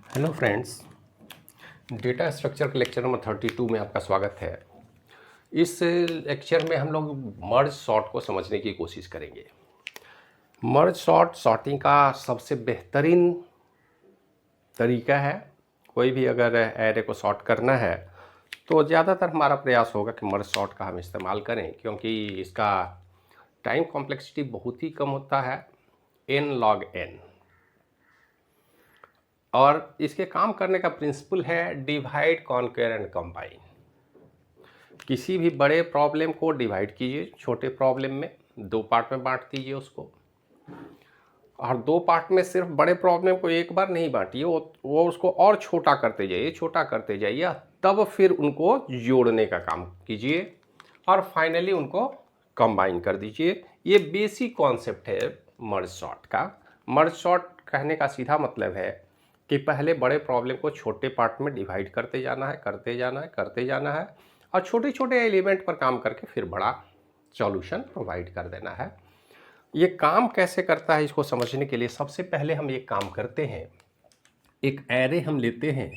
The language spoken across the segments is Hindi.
हेलो फ्रेंड्स, डेटा स्ट्रक्चर के लेक्चर नंबर 32 में आपका स्वागत है। इस लेक्चर में हम लोग मर्ज सॉर्ट को समझने की कोशिश करेंगे। मर्ज सॉर्टिंग का सबसे बेहतरीन तरीका है। कोई भी अगर एरे को सॉर्ट करना है तो ज़्यादातर हमारा प्रयास होगा कि मर्ज सॉर्ट का हम इस्तेमाल करें, क्योंकि इसका टाइम कॉम्प्लेक्सिटी बहुत ही कम होता है, n log n। और इसके काम करने का प्रिंसिपल है डिवाइड, कॉन्कर एंड कंबाइन। किसी भी बड़े प्रॉब्लम को डिवाइड कीजिए छोटे प्रॉब्लम में, दो पार्ट में बांट दीजिए उसको, और दो पार्ट में सिर्फ बड़े प्रॉब्लम को एक बार नहीं बांटिए, वो उसको और छोटा करते जाइए, तब फिर उनको जोड़ने का काम कीजिए और फाइनली उनको कंबाइन कर दीजिए। ये बेसिक कॉन्सेप्ट है मर्ज सॉर्ट का। मर्ज सॉर्ट कहने का सीधा मतलब है कि पहले बड़े प्रॉब्लम को छोटे पार्ट में डिवाइड करते जाना है और छोटे छोटे एलिमेंट पर काम करके फिर बड़ा सॉल्यूशन प्रोवाइड कर देना है। ये काम कैसे करता है इसको समझने के लिए सबसे पहले हम एक काम करते हैं, एक एरे हम लेते हैं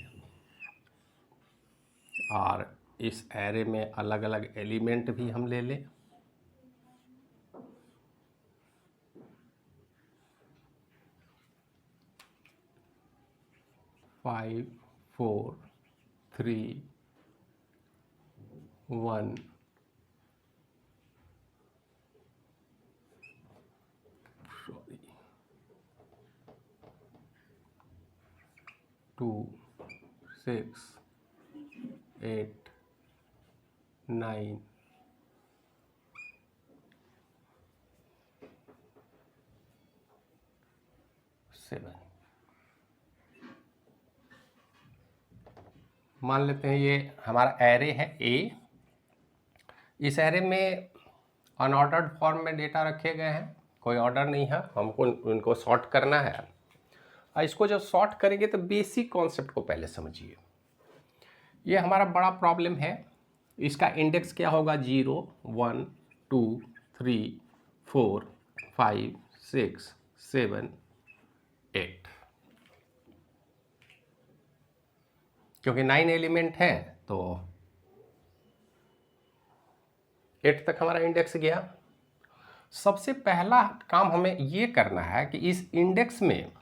और इस एरे में अलग अलग एलिमेंट भी हम ले लें। फाइव, 4, 3, 1, 2, 6, 8, 9, 7। मान लेते हैं ये हमारा एरे है ए। इस एरे में अनऑर्डर्ड फॉर्म में डेटा रखे गए हैं, कोई ऑर्डर नहीं है, हमको इनको सॉर्ट करना है। और इसको जब सॉर्ट करेंगे तो बेसिक कॉन्सेप्ट को पहले समझिए। ये हमारा बड़ा प्रॉब्लम है। इसका इंडेक्स क्या होगा? 0, 1, 2, 3, 4, 5, 6, 7, 8। क्योंकि 9 एलिमेंट हैं तो 8 तक हमारा इंडेक्स गया। सबसे पहला काम हमें ये करना है कि इस इंडेक्स में,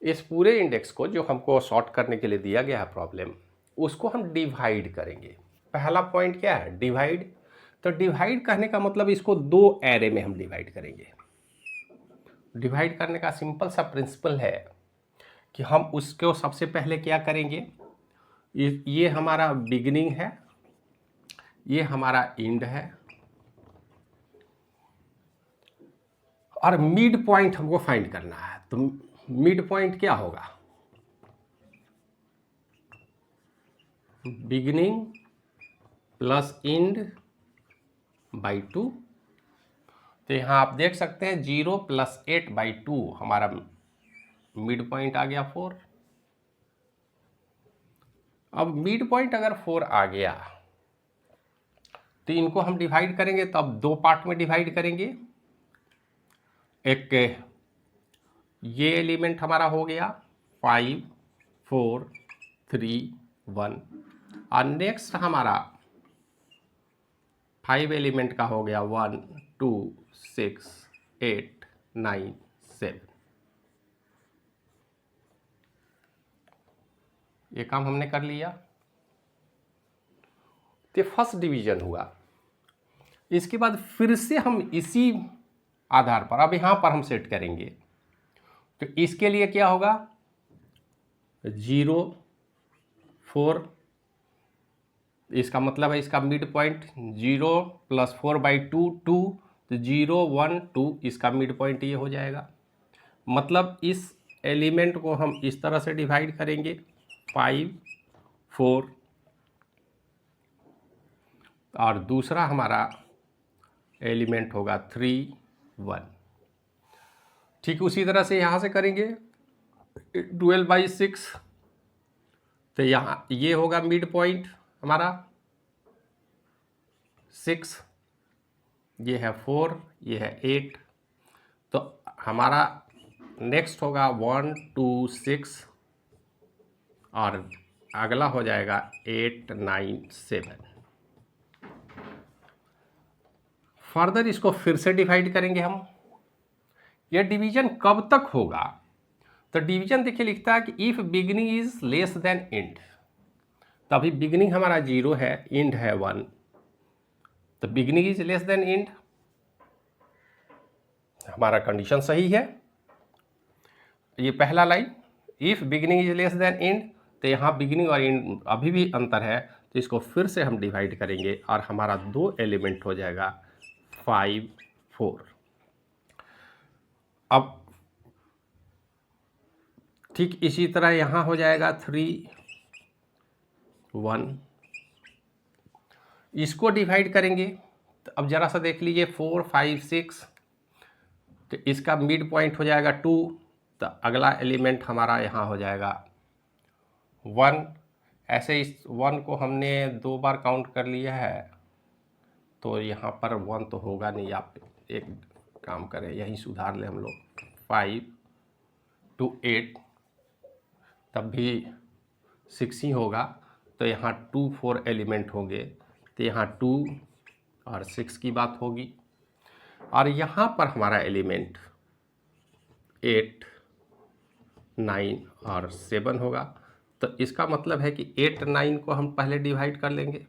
इस पूरे इंडेक्स को जो हमको सॉर्ट करने के लिए दिया गया है प्रॉब्लम, उसको हम डिवाइड करेंगे। पहला पॉइंट क्या है? डिवाइड। तो डिवाइड करने का मतलब इसको दो एरे में हम डिवाइड करेंगे। डिवाइड करने का सिंपल सा प्रिंसिपल है कि हम उसको सबसे पहले क्या करेंगे, ये हमारा बिगिनिंग है, ये हमारा एंड है, और मिड पॉइंट हमको फाइंड करना है। तो मिड पॉइंट क्या होगा? Beginning plus and by 2। तो यहाँ आप देख सकते हैं 0 + 8/2 हमारा मिड पॉइंट आ गया 4। अब मिड पॉइंट अगर 4 आ गया तो इनको हम डिवाइड करेंगे, तो अब दो पार्ट में डिवाइड करेंगे। एक ये एलिमेंट हमारा हो गया 5, 4, 3, 1, और नेक्स्ट हमारा 5 एलिमेंट का हो गया 1, 2, 6, 8, 9, 7। ये काम हमने कर लिया। तो फर्स्ट डिवीजन हुआ। इसके बाद फिर से हम इसी आधार पर अब यहाँ पर हम सेट करेंगे। तो इसके लिए क्या होगा? 0, 4, इसका मतलब है इसका मिड पॉइंट 0 + 4/2 2, तो 0, 1, 2 इसका मिड पॉइंट ये हो जाएगा। मतलब इस एलिमेंट को हम इस तरह से डिवाइड करेंगे 5, 4, और दूसरा हमारा एलिमेंट होगा 3, 1। ठीक उसी तरह से यहाँ से करेंगे 12/6। तो यहाँ ये होगा मिड पॉइंट हमारा 6, ये है 4, ये है 8। तो हमारा नेक्स्ट होगा 1, 2, 6, और अगला हो जाएगा 8 9 7। फर्दर इसको फिर से डिवाइड करेंगे हम। यह डिवीजन कब तक होगा? तो डिवीजन देखिए लिखता है कि if beginning is less than and, तो अभी बिगिनिंग हमारा 0 है, एंड है 1, तो beginning is less than and, हमारा कंडीशन सही है। ये पहला line, if beginning is less than and, तो यहाँ बिगिनिंग और एंड अभी भी अंतर है, तो इसको फिर से हम डिवाइड करेंगे और हमारा 2 एलिमेंट हो जाएगा 5 4। अब ठीक इसी तरह यहाँ हो जाएगा 3 1। इसको डिवाइड करेंगे तो अब ज़रा सा देख लीजिए 4 5 6, तो इसका मिड पॉइंट हो जाएगा 2, तो अगला एलिमेंट हमारा यहाँ हो जाएगा 1। ऐसे इस 1 को हमने 2 बार काउंट कर लिया है, तो यहाँ पर 1 तो होगा नहीं। आप एक काम करें, यहीं सुधार ले हम लोग, 5 to 8, तब भी 6 ही होगा, तो यहाँ 2 4 एलिमेंट होंगे, तो यहाँ 2 और 6 की बात होगी। और यहाँ पर हमारा एलिमेंट 8 9 और 7 होगा, तो इसका मतलब है कि 8 9 को हम पहले डिवाइड कर लेंगे।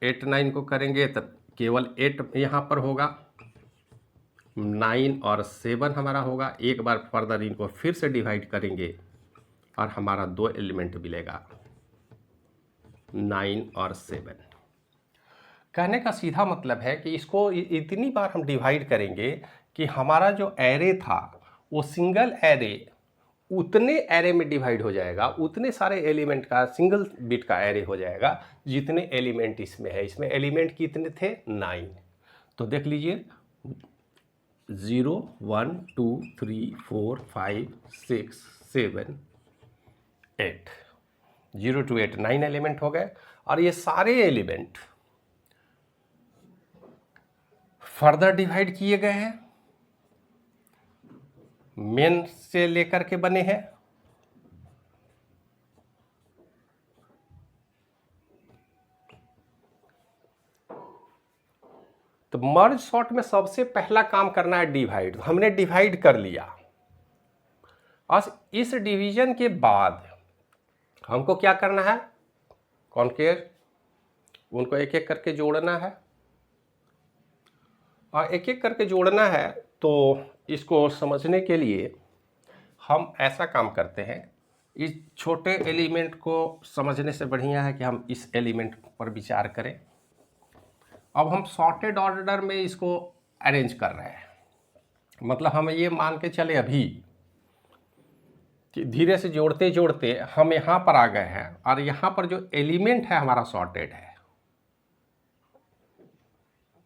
8 9 को करेंगे तो केवल 8 यहाँ पर होगा, 9 और 7 हमारा होगा। एक बार फर्दर इनको फिर से डिवाइड करेंगे और हमारा 2 एलिमेंट मिलेगा, 9 और 7। कहने का सीधा मतलब है कि इसको इतनी बार हम डिवाइड करेंगे कि हमारा जो एरे था वो सिंगल एरे उतने एरे में डिवाइड हो जाएगा, उतने सारे एलिमेंट का सिंगल बिट का एरे हो जाएगा जितने एलिमेंट इसमें है। इसमें एलिमेंट कितने थे? 9। तो देख लीजिए 0 1 2 3 4 5 6 7 8, 0 to 8 9 एलिमेंट हो गए। और ये सारे एलिमेंट फर्दर डिवाइड किए गए हैं, मेन से लेकर के बने हैं। तो मर्ज सॉर्ट में सबसे पहला काम करना है डिवाइड। हमने डिवाइड कर लिया, और इस डिवीजन के बाद हमको क्या करना है? कॉन्केयर, उनको एक एक करके जोड़ना है, और एक एक करके जोड़ना है। तो इसको समझने के लिए हम ऐसा काम करते हैं, इस छोटे एलिमेंट को समझने से बढ़िया है कि हम इस एलिमेंट पर विचार करें। अब हम सॉर्टेड ऑर्डर में इसको अरेंज कर रहे हैं, मतलब हम ये मान के चले अभी कि धीरे से जोड़ते जोड़ते हम यहाँ पर आ गए हैं, और यहाँ पर जो एलिमेंट है हमारा सॉर्टेड है।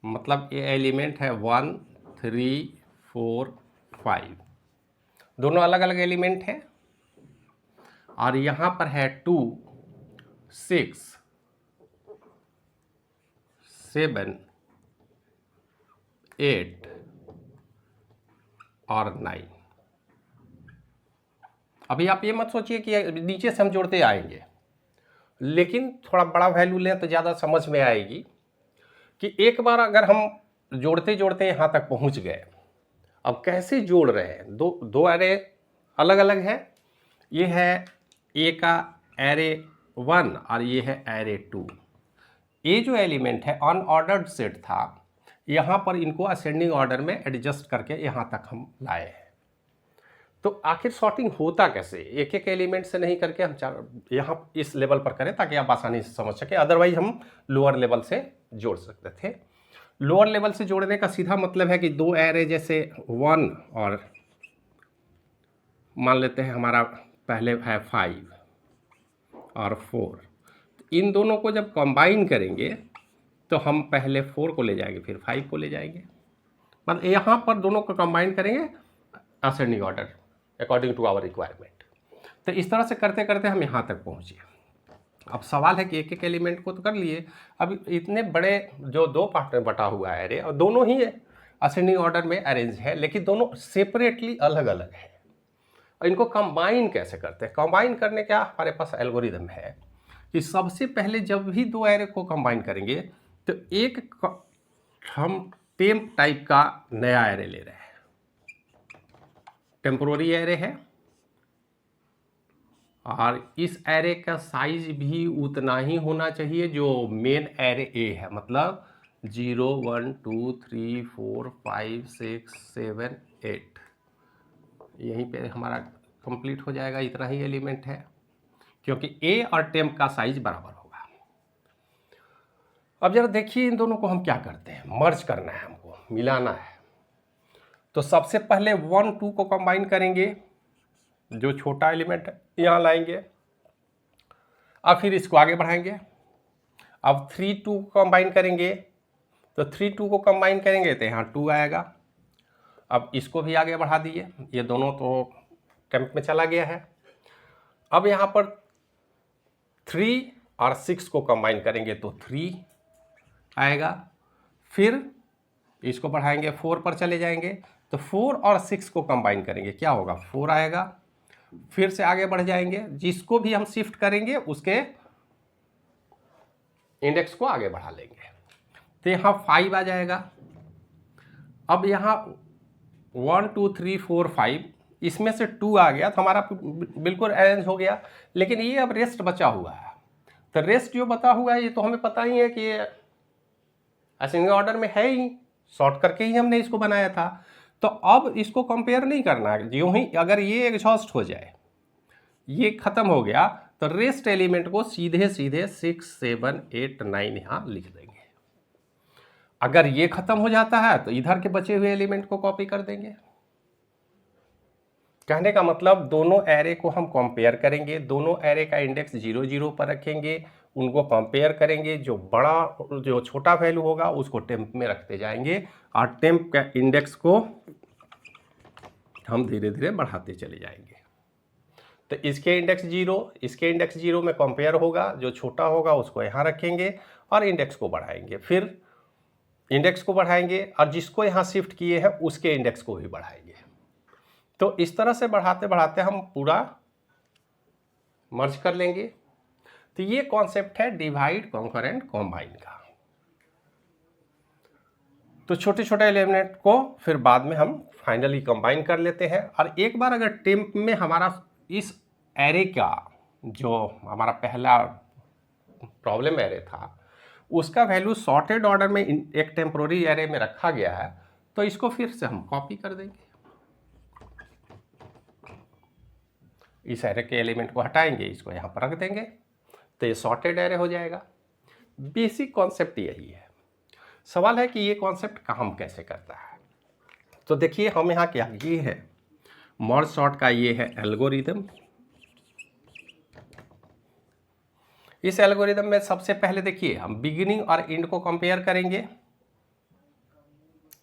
मतलब ये एलिमेंट है 1 3 4 5, दोनों अलग अलग एलिमेंट हैं। और यहाँ पर है 2 6 7 8 और 9। अभी आप ये मत सोचिए कि नीचे से हम जोड़ते आएंगे, लेकिन थोड़ा बड़ा वैल्यू लें तो ज़्यादा समझ में आएगी कि एक बार अगर हम जोड़ते जोड़ते यहाँ तक पहुँच गए, अब कैसे जोड़ रहे हैं? दो एरे अलग अलग हैं। ये है ए का एरे 1 और ये है एरे 2। ये जो एलिमेंट है अनऑर्डर्ड सेट था, यहाँ पर इनको असेंडिंग ऑर्डर में एडजस्ट करके यहाँ तक हम लाए हैं। तो आखिर सॉर्टिंग होता कैसे? एक एक एलिमेंट से नहीं करके हम यहाँ इस लेवल पर करें ताकि आप आसानी से समझ सकें। अदरवाइज हम लोअर लेवल से जोड़ सकते थे। लोअर लेवल से जोड़ने का सीधा मतलब है कि दो एरे जैसे 1 और मान लेते हैं हमारा पहले है 5 और 4, इन दोनों को जब कंबाइन करेंगे तो हम पहले 4 को ले जाएंगे, फिर 5 को ले जाएंगे। मतलब यहाँ पर दोनों को कंबाइन करेंगे ascending order according to our requirement. तो इस तरह से करते करते हम यहाँ तक पहुँचे। अब सवाल है कि एक एक एलिमेंट को तो कर लिए, अब इतने बड़े जो दो पार्ट में बटा हुआ है एरे, और दोनों ही असेंडिंग ऑर्डर में अरेंज है, लेकिन दोनों सेपरेटली अलग अलग है। इनको कंबाइन कैसे करते हैं? कंबाइन करने का हमारे पास एल्गोरिदम है कि सबसे पहले जब भी दो एरे को कंबाइन करेंगे तो एक हम टेम्प टाइप का नया एरे ले रहे हैं, टेम्पोररी एरे है, और इस एरे का साइज भी उतना ही होना चाहिए जो मेन एरे ए है, मतलब 0 1 2 3 4 5 6 7 8 यहीं पे हमारा कंप्लीट हो जाएगा। इतना ही एलिमेंट है क्योंकि ए और टेम्प का साइज बराबर होगा। अब जरा देखिए इन दोनों को हम क्या करते हैं, मर्ज करना है, हमको मिलाना है। तो सबसे पहले 1 2 को कंबाइन करेंगे, जो छोटा एलिमेंट है यहाँ लाएंगे, अब फिर इसको आगे बढ़ाएंगे। अब 3 2 को कंबाइन करेंगे, तो 3 2 को कंबाइन करेंगे तो यहाँ 2 आएगा। अब इसको भी आगे बढ़ा दिए, ये दोनों तो टेम्प में चला गया है। अब यहाँ पर 3 और 6 को कंबाइन करेंगे तो 3 आएगा। फिर इसको बढ़ाएंगे, 4 पर चले जाएंगे तो 4 और 6 को कंबाइन करेंगे, क्या होगा, 4 आएगा। फिर से आगे बढ़ जाएंगे, जिसको भी हम शिफ्ट करेंगे उसके इंडेक्स को आगे बढ़ा लेंगे, तो यहाँ 5 आ जाएगा। अब यहाँ 1 2 3 4 5 इसमें से 2 आ गया तो हमारा बिल्कुल अरेंज हो गया। लेकिन ये अब रेस्ट बचा हुआ है, तो रेस्ट जो बचा हुआ है ये तो हमें पता ही है कि ये असेंडिंग ऑर्डर में है ही, सॉर्ट करके ही हमने इसको बनाया था। तो अब इसको कंपेयर नहीं करना है, यूं ही अगर ये एग्जॉस्ट हो जाए, ये खत्म हो गया, तो रेस्ट एलिमेंट को सीधे सीधे 6 7 8 9 यहाँ लिख देंगे। अगर ये खत्म हो जाता है तो इधर के बचे हुए एलिमेंट को कॉपी कर देंगे। कहने का मतलब दोनों एरे को हम कंपेयर करेंगे, दोनों एरे का इंडेक्स 0 0 पर रखेंगे, उनको कंपेयर करेंगे, जो छोटा वैल्यू होगा उसको टेम्प में रखते जाएंगे और टेम्प का इंडेक्स को हम धीरे धीरे बढ़ाते चले जाएंगे। तो इसके इंडेक्स 0, इसके इंडेक्स 0 में कंपेयर होगा, जो छोटा होगा उसको यहाँ रखेंगे और इंडेक्स को बढ़ाएंगे, फिर इंडेक्स को बढ़ाएंगे और जिसको यहाँ शिफ्ट किए हैं उसके इंडेक्स को भी बढ़ाएंगे। तो इस तरह से बढ़ाते बढ़ाते हम पूरा मर्ज कर लेंगे। तो ये कॉन्सेप्ट है डिवाइड, कॉन्कर एंड कॉम्बाइन का। तो छोटे छोटे एलिमेंट को फिर बाद में हम फाइनली कंबाइन कर लेते हैं। और एक बार अगर टेम्प में हमारा इस एरे का जो हमारा पहला प्रॉब्लम एरे था उसका वैल्यू सॉर्टेड ऑर्डर में एक टेम्पोररी एरे में रखा गया है, तो इसको फिर से हम कॉपी कर देंगे, इस एरे के एलिमेंट को हटाएंगे, इसको यहाँ पर रख देंगे, तो ये सॉर्टेड एरे हो जाएगा। बेसिक कॉन्सेप्ट यही है। सवाल है कि ये कॉन्सेप्ट काम कैसे करता है। तो देखिए हम यहाँ क्या, ये है मर्ज सॉर्ट का, ये है एल्गोरिदम। इस एल्गोरिदम में सबसे पहले देखिए हम बिगिनिंग और एंड को कंपेयर करेंगे।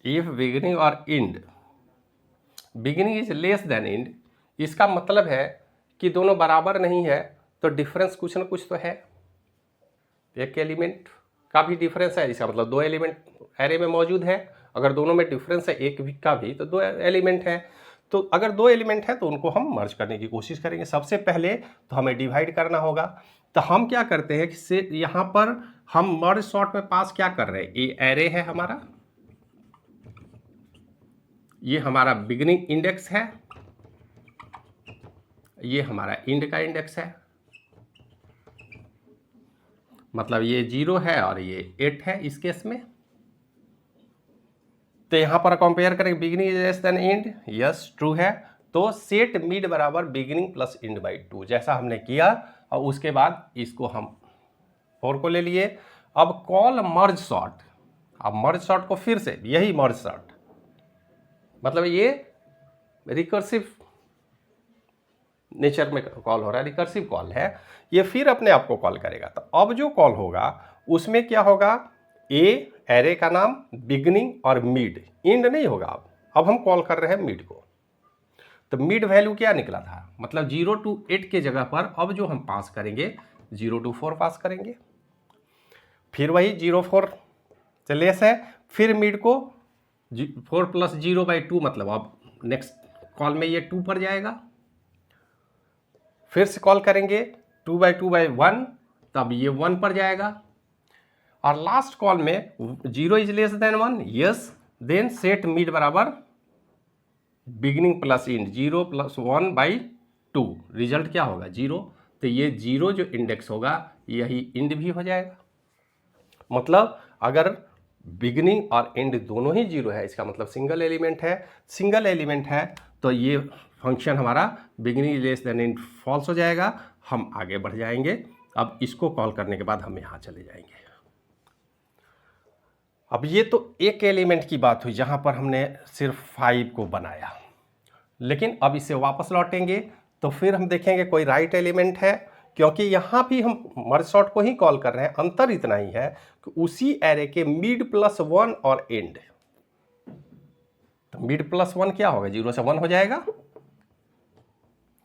इफ बिगिनिंग और and, beginning is less than and, इसका मतलब है कि दोनों बराबर नहीं है, तो डिफरेंस कुछ ना कुछ तो है। एक एलिमेंट का भी डिफरेंस है, इसका मतलब 2 एलिमेंट एरे में मौजूद है। अगर दोनों में डिफरेंस है एक भी का भी, तो 2 एलिमेंट है। तो अगर 2 एलिमेंट है तो उनको हम मर्ज करने की कोशिश करेंगे। सबसे पहले तो हमें डिवाइड करना होगा। तो हम क्या करते हैं कि यहाँ पर हम मर्ज सॉर्ट में पास क्या कर रहे हैं, ये एरे है हमारा, ये हमारा बिगिनिंग इंडेक्स है, ये हमारा एंड का इंडेक्स है, मतलब ये 0 है और ये 8 है इस केस में। तो यहाँ पर कंपेयर करें, beginning is less than and, yes true है, तो सेट मिड बराबर बिगिनिंग प्लस एंड बाई 2, जैसा हमने किया। और उसके बाद इसको हम 4 को ले लिए। अब कॉल मर्ज सॉर्ट, अब मर्ज सॉर्ट को फिर से यही मर्ज सॉर्ट, मतलब ये रिकर्सिव नेचर में कॉल हो रहा है, रिकर्सिव कॉल है, ये फिर अपने आप को कॉल करेगा। तो अब जो कॉल होगा उसमें क्या होगा, ए एरे का नाम, बिगनिंग और मिड, एंड नहीं होगा। अब हम कॉल कर रहे हैं मिड को, तो मिड वैल्यू क्या निकला था, मतलब 0 to 8 के जगह पर अब जो हम पास करेंगे 0 to 4 पास करेंगे। फिर वही 0 4 से लेस है, फिर मिड को 4 + 0/2, मतलब अब नेक्स्ट कॉल में ये 2 पर जाएगा। फिर से कॉल करेंगे 2/2/1, तब ये 1 पर जाएगा। और लास्ट कॉल में 0 is less than 1, yes, then set mid बराबर बिगिनिंग प्लस इंड, 0 + 1/2, रिजल्ट क्या होगा 0। तो ये 0 जो इंडेक्स होगा यही इंड भी हो जाएगा। मतलब अगर बिगिनिंग और एंड दोनों ही 0 है, इसका मतलब सिंगल एलिमेंट है। सिंगल एलिमेंट है तो ये फंक्शन हमारा beginning less than end false हो जाएगा। हम आगे बढ़ जाएंगे। अब इसको कॉल करने के बाद हम यहाँ चले जाएंगे। अब ये तो एक एलिमेंट की बात हुई जहाँ पर हमने सिर्फ 5 को बनाया, लेकिन अब इसे वापस लौटेंगे तो फिर हम देखेंगे कोई राइट एलिमेंट है, क्योंकि यहाँ भी हम मर्ज सॉर्ट को ही कॉल कर रहे हैं। अंतर इतना ही है कि उसी एरे के मिड +1 और एंड, तो मिड +1 क्या होगा 0 से 1 हो जाएगा,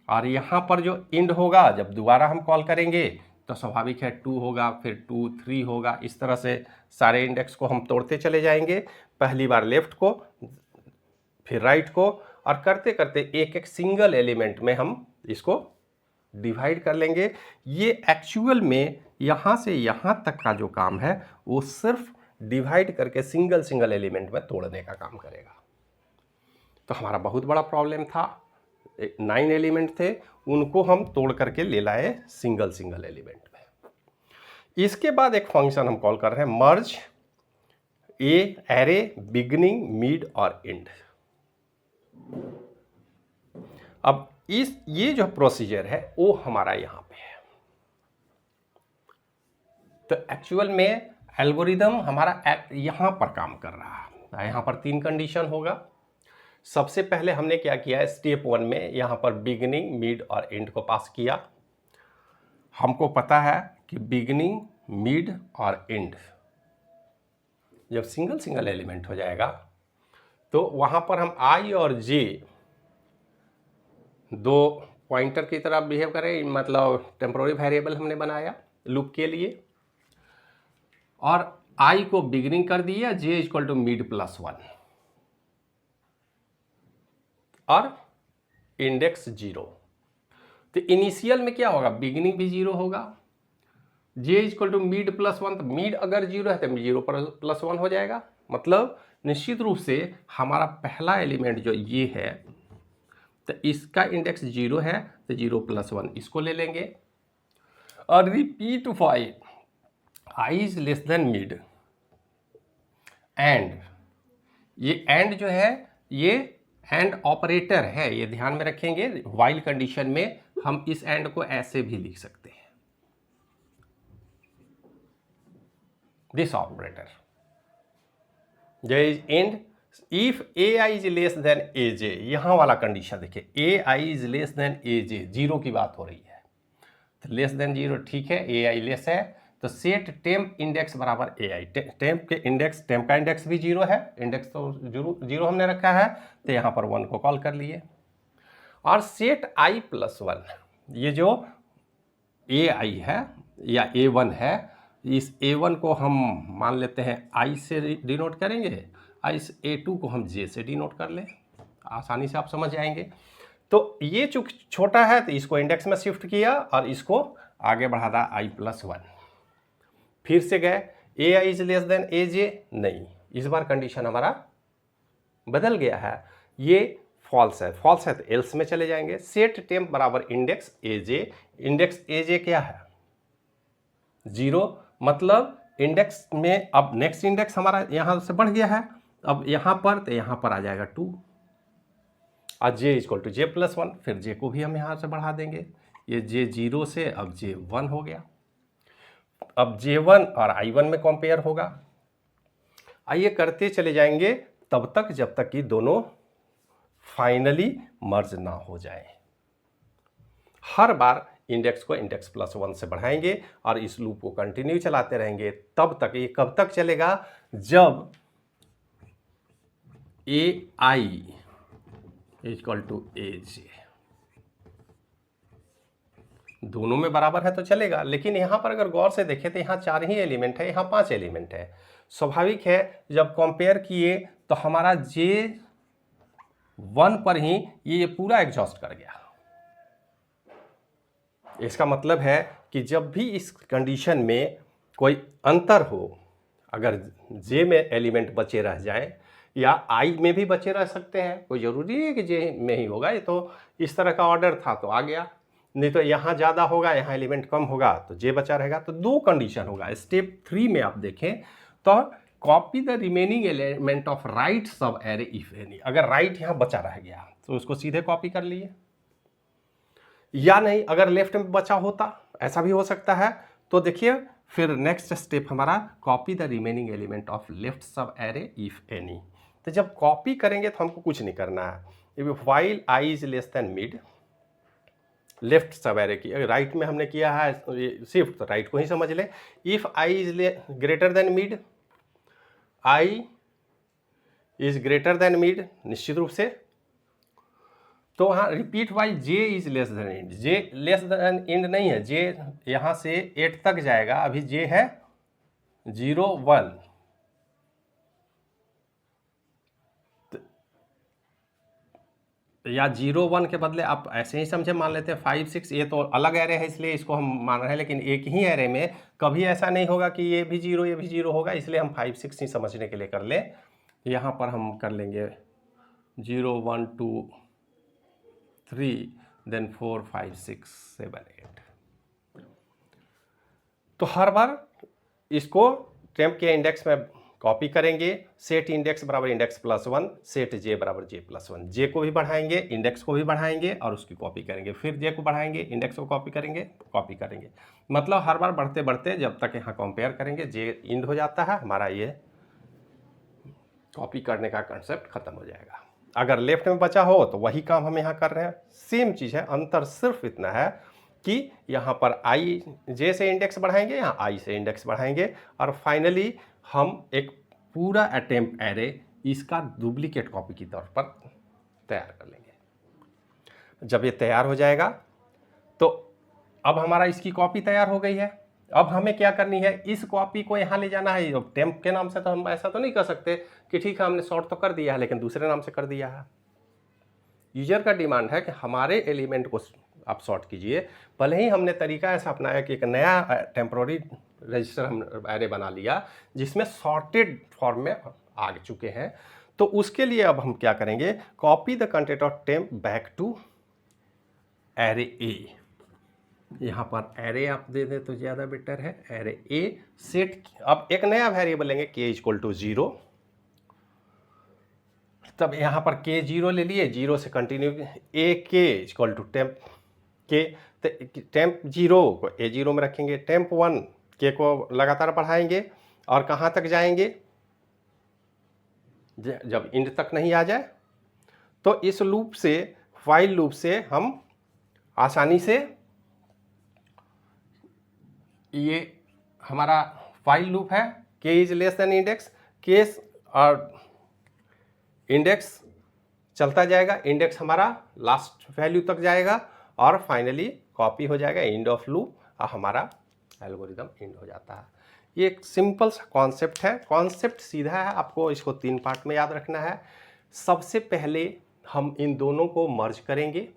और यहाँ पर जो एंड होगा जब दोबारा हम कॉल करेंगे तो स्वाभाविक है 2 होगा, फिर 2, 3 होगा। इस तरह से सारे इंडेक्स को हम तोड़ते चले जाएंगे, पहली बार लेफ्ट को, फिर राइट को, और करते करते एक एक सिंगल एलिमेंट में हम इसको डिवाइड कर लेंगे। ये एक्चुअल में यहाँ से यहाँ तक का जो काम है वो सिर्फ डिवाइड करके सिंगल सिंगल एलिमेंट में तोड़ने का काम करेगा। तो हमारा बहुत बड़ा प्रॉब्लम था, 9 एलिमेंट थे, उनको हम तोड़ करके ले लाए सिंगल सिंगल एलिमेंट में। इसके बाद एक फंक्शन हम कॉल कर रहे हैं मर्ज एरे बिगिनिंग मिड और एंड। अब ये जो प्रोसीजर है वो हमारा यहां पे है। तो एक्चुअल में एल्गोरिदम हमारा यहां पर काम कर रहा है। यहां पर 3 कंडीशन होगा। सबसे पहले हमने क्या किया, स्टेप 1 में यहां पर बिगिनिंग मिड और एंड को पास किया। हमको पता है कि बिगिनिंग मिड और एंड जब सिंगल सिंगल एलिमेंट हो जाएगा तो वहां पर हम आई और जे दो पॉइंटर की तरह बिहेव करें, मतलब टेम्पोररी वेरिएबल हमने बनाया लूप के लिए, और आई को बिगिनिंग कर दिया, जे इक्वल टू मिड +1 और इंडेक्स 0। तो इनिशियल में क्या होगा, बिगिनिंग भी 0 होगा, जे इक्वल टू मिड +1, तो मिड अगर 0 है तो 0 +1 हो जाएगा। मतलब निश्चित रूप से हमारा पहला एलिमेंट जो ये है तो इसका इंडेक्स 0 है, तो 0 +1 इसको ले लेंगे। और repeat file I is less then mid and, ये एंड जो है ये एंड ऑपरेटर है, ये ध्यान में रखेंगे। व्हाइल कंडीशन में हम इस एंड को ऐसे भी लिख सकते हैं, दिस ऑपरेटर जो is and if ai is less then aj। यहां वाला कंडीशन देखिए, ai is less then aj, 0 की बात हो रही है, तो लेस देन 0 ठीक है, ai लेस है, तो सेट टेम्प इंडेक्स बराबर ai। टेम्प का इंडेक्स भी 0 है, इंडेक्स तो 0 हमने रखा है, तो यहाँ पर 1 को कॉल कर लिए। और सेट i +1, ये जो ai है या a1 है, इस a1 को हम मान लेते हैं i से डिनोट करेंगे, इस a2 को हम j से डिनोट कर लें, आसानी से आप समझ जाएंगे। तो ये चूंकि छोटा है तो इसको इंडेक्स में शिफ्ट किया और इसको आगे बढ़ा था i +1। फिर से गए ai is less then aj, नहीं, इस बार कंडीशन हमारा बदल गया है, ये फॉल्स है, फॉल्स है तो एल्स में चले जाएंगे। सेट टेम्प बराबर इंडेक्स aj, इंडेक्स aj क्या है 0, मतलब इंडेक्स में अब नेक्स्ट इंडेक्स हमारा यहां से बढ़ गया है, अब यहां पर तो यहां पर आ जाएगा 2, और j इक्वल टू j +1, फिर j को भी हम यहां से बढ़ा देंगे, ये j 0 से अब j 1 हो गया। अब J1 और I1 में कंपेयर होगा। आइए करते चले जाएंगे तब तक जब तक कि दोनों फाइनली मर्ज ना हो जाए। हर बार इंडेक्स को इंडेक्स +1 से बढ़ाएंगे और इस लूप को कंटिन्यू चलाते रहेंगे तब तक। ये कब तक चलेगा, जब ai इक्वल टू aj दोनों में बराबर है तो चलेगा। लेकिन यहाँ पर अगर गौर से देखें तो यहाँ 4 ही एलिमेंट है, यहाँ 5 एलिमेंट है। स्वाभाविक है जब कंपेयर किए तो हमारा J1 पर ही ये पूरा एग्जॉस्ट कर गया, इसका मतलब है कि जब भी इस कंडीशन में कोई अंतर हो, अगर जे में एलिमेंट बचे रह जाएं या आई में भी बचे रह सकते हैं, कोई ज़रूरी नहीं है कि जे में ही होगा, ये तो इस तरह का ऑर्डर था तो आ गया, नहीं तो यहाँ ज़्यादा होगा, यहाँ एलिमेंट कम होगा तो जे बचा रहेगा। तो दो कंडीशन होगा। स्टेप 3 में आप देखें तो copy the remaining element of right सब एरे इफ एनी। अगर राइट यहाँ बचा रह गया तो उसको सीधे कॉपी कर लिए, या नहीं अगर लेफ्ट में बचा होता, ऐसा भी हो सकता है। तो देखिए फिर नेक्स्ट स्टेप हमारा copy the remaining element of left सब एरे इफ एनी। तो जब कॉपी करेंगे तो हमको कुछ नहीं करना है। While I is less then mid, left सब एरे की, राइट में हमने किया है शिफ्ट, तो राइट को ही समझ ले। If I is greater than mid, I is greater than mid निश्चित रूप से, तो वहाँ repeat while J is less than end. J less than end नहीं है, जे यहाँ से 8 तक जाएगा, अभी जे है 0 1, या 0 1 के बदले आप ऐसे ही समझे, मान लेते हैं 5 6, ये तो अलग एरे है इसलिए इसको हम मान रहे हैं, लेकिन एक ही एरे में कभी ऐसा नहीं होगा कि ये भी 0 ये भी 0 होगा, इसलिए हम 5 6 ही समझने के लिए कर ले। यहाँ पर हम कर लेंगे 0 1 2 3 देन 4 5 6 7 8। तो हर बार इसको टेम्प के इंडेक्स में कॉपी करेंगे। सेट इंडेक्स बराबर इंडेक्स प्लस 1, सेट जे बराबर जे प्लस 1। जे को भी बढ़ाएंगे, इंडेक्स को भी बढ़ाएंगे और उसकी कॉपी करेंगे, फिर जे को बढ़ाएंगे, इंडेक्स को कॉपी करेंगे। मतलब हर बार बढ़ते बढ़ते जब तक यहाँ कंपेयर करेंगे जे इंड हो जाता है, हमारा ये कॉपी करने का कंसेप्ट खत्म हो जाएगा। अगर लेफ्ट में बचा हो तो वही काम हम यहाँ कर रहे हैं, सेम चीज़ है, अंतर सिर्फ इतना है कि यहाँ पर आई जे से इंडेक्स बढ़ाएंगे, यहाँ आई से इंडेक्स बढ़ाएंगे, और फाइनली हम एक पूरा अटेम्प्ट एरे इसका डुप्लीकेट कॉपी के तौर पर तैयार कर लेंगे। जब ये तैयार हो जाएगा तो अब हमारा इसकी कॉपी तैयार हो गई है। अब हमें क्या करनी है, इस कॉपी को यहाँ ले जाना है। अब टेम्प के नाम से तो हम ऐसा तो नहीं कर सकते कि ठीक है हमने सॉर्ट तो कर दिया है लेकिन दूसरे नाम से कर दिया है। यूजर का डिमांड है कि हमारे एलिमेंट को आप सॉर्ट कीजिए। भले ही हमने तरीका ऐसा अपनाया कि एक नया टेम्प्रोरी रजिस्टर हम एरे बना लिया जिसमें सॉर्टेड फॉर्म में आ चुके हैं, तो उसके लिए अब हम क्या करेंगे, copy the content of temp back to array A. यहाँ पर एरे आप दे दें तो ज़्यादा बेटर है, एरे ए सेट। अब एक नया वेरिएबल लेंगे k इक्वल टू 0, तब यहाँ पर k 0 ले लिए, 0 से कंटिन्यू ए के इक्वल टू टेम्प के, टेम्प 0 को ए 0 में रखेंगे, टेम्प 1 के को लगातार बढ़ाएंगे और कहाँ तक जाएंगे, जब इंड तक नहीं आ जाए। तो इस लूप से, व्हाइल लूप से हम आसानी से, ये हमारा व्हाइल लूप है, k is less then index, case और इंडेक्स चलता जाएगा, इंडेक्स हमारा लास्ट वैल्यू तक जाएगा और फाइनली कॉपी हो जाएगा, एंड ऑफ लूप, और हमारा एल्गोरिदम एंड हो जाता है। ये एक सिंपल सा कॉन्सेप्ट है, कॉन्सेप्ट सीधा है, आपको इसको 3 पार्ट में याद रखना है। सबसे पहले हम इन दोनों को मर्ज करेंगे,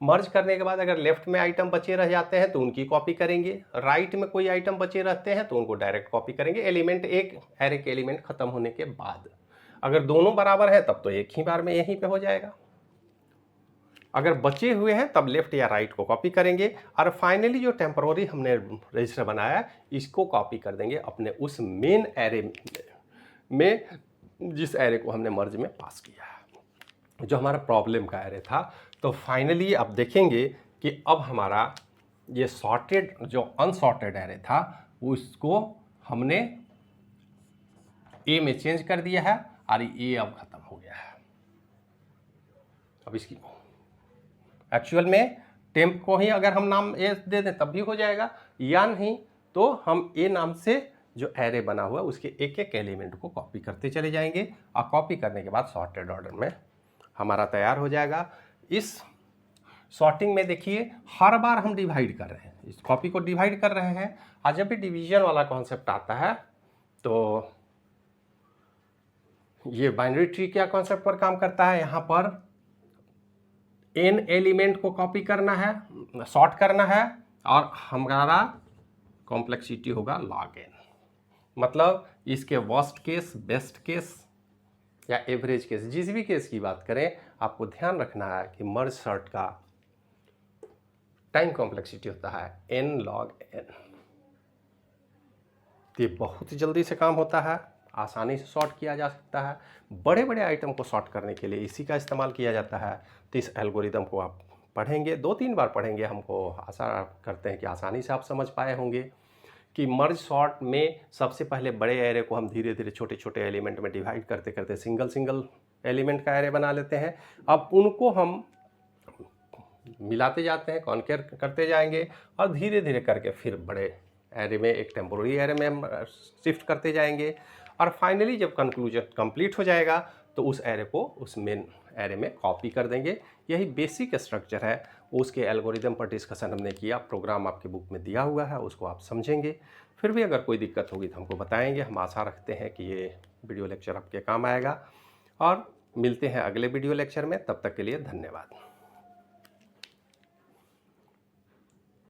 मर्ज करने के बाद अगर लेफ्ट में आइटम बचे रह जाते हैं तो उनकी कॉपी करेंगे, राइट में कोई आइटम बचे रहते हैं तो उनको डायरेक्ट कॉपी करेंगे, एलिमेंट एक एरे के एलिमेंट खत्म होने के बाद। अगर दोनों बराबर है तब तो एक ही बार में यहीं पे हो जाएगा, अगर बचे हुए हैं तब लेफ्ट या राइट को कॉपी करेंगे, और फाइनली जो टेम्पररी हमने रजिस्टर बनाया इसको कॉपी कर देंगे अपने उस मेन एरे में, जिस एरे को हमने मर्ज में पास किया है, जो हमारा प्रॉब्लम का एरे था। तो फाइनली आप देखेंगे कि अब हमारा ये सॉर्टेड, जो अनसॉर्टेड एरे था उसको हमने ए में चेंज कर दिया है और ये अब खत्म हो गया है। अब इसकी एक्चुअल में टेम्प को ही अगर हम नाम ए दे दें तब भी हो जाएगा, या नहीं तो हम ए नाम से जो एरे बना हुआ है उसके एक एक एलिमेंट को कॉपी करते चले जाएंगे, और कॉपी करने के बाद सॉर्टेड ऑर्डर में हमारा तैयार हो जाएगा। इस सॉर्टिंग में देखिए हर बार हम डिवाइड कर रहे हैं, इस कॉपी को डिवाइड कर रहे हैं, और जब भी डिवीजन वाला कॉन्सेप्ट आता है तो ये बाइनरी ट्री क्या कॉन्सेप्ट पर काम करता है, यहाँ पर n एलिमेंट को कॉपी करना है, सॉर्ट करना है, और हमारा कॉम्प्लेक्सिटी होगा log n। मतलब इसके वर्स्ट केस, बेस्ट केस या एवरेज केस, जिस भी केस की बात करें, आपको ध्यान रखना है कि मर्ज सॉर्ट का टाइम कॉम्प्लेक्सिटी होता है n log n। ये बहुत जल्दी से काम होता है, आसानी से सॉर्ट किया जा सकता है। बड़े बड़े आइटम को सॉर्ट करने के लिए इसी का इस्तेमाल किया जाता है। तो इस एल्गोरिदम को आप पढ़ेंगे, 2-3 बार पढ़ेंगे, हमको आशा करते हैं कि आसानी से आप समझ पाए होंगे कि मर्ज सॉर्ट में सबसे पहले बड़े एरे को हम धीरे धीरे छोटे छोटे एलिमेंट में डिवाइड करते करते सिंगल सिंगल एलिमेंट का एरे बना लेते हैं। अब उनको हम मिलाते जाते हैं, कॉन्केयर करते जाएंगे, और धीरे धीरे करके फिर बड़े एरे में, एक टेम्पोररी एरे में हम शिफ्ट करते जाएंगे, और फाइनली जब कंक्लूजन कंप्लीट हो जाएगा तो उस एरे को उस मेन एरे में कॉपी कर देंगे। यही बेसिक स्ट्रक्चर है। उसके एल्गोरिदम पर डिस्कशन हमने किया, प्रोग्राम आपके बुक में दिया हुआ है, उसको आप समझेंगे। फिर भी अगर कोई दिक्कत होगी तो हमको बताएंगे। हम आशा रखते हैं कि ये वीडियो लेक्चर आपके काम आएगा, और मिलते हैं अगले वीडियो लेक्चर में। तब तक के लिए धन्यवाद।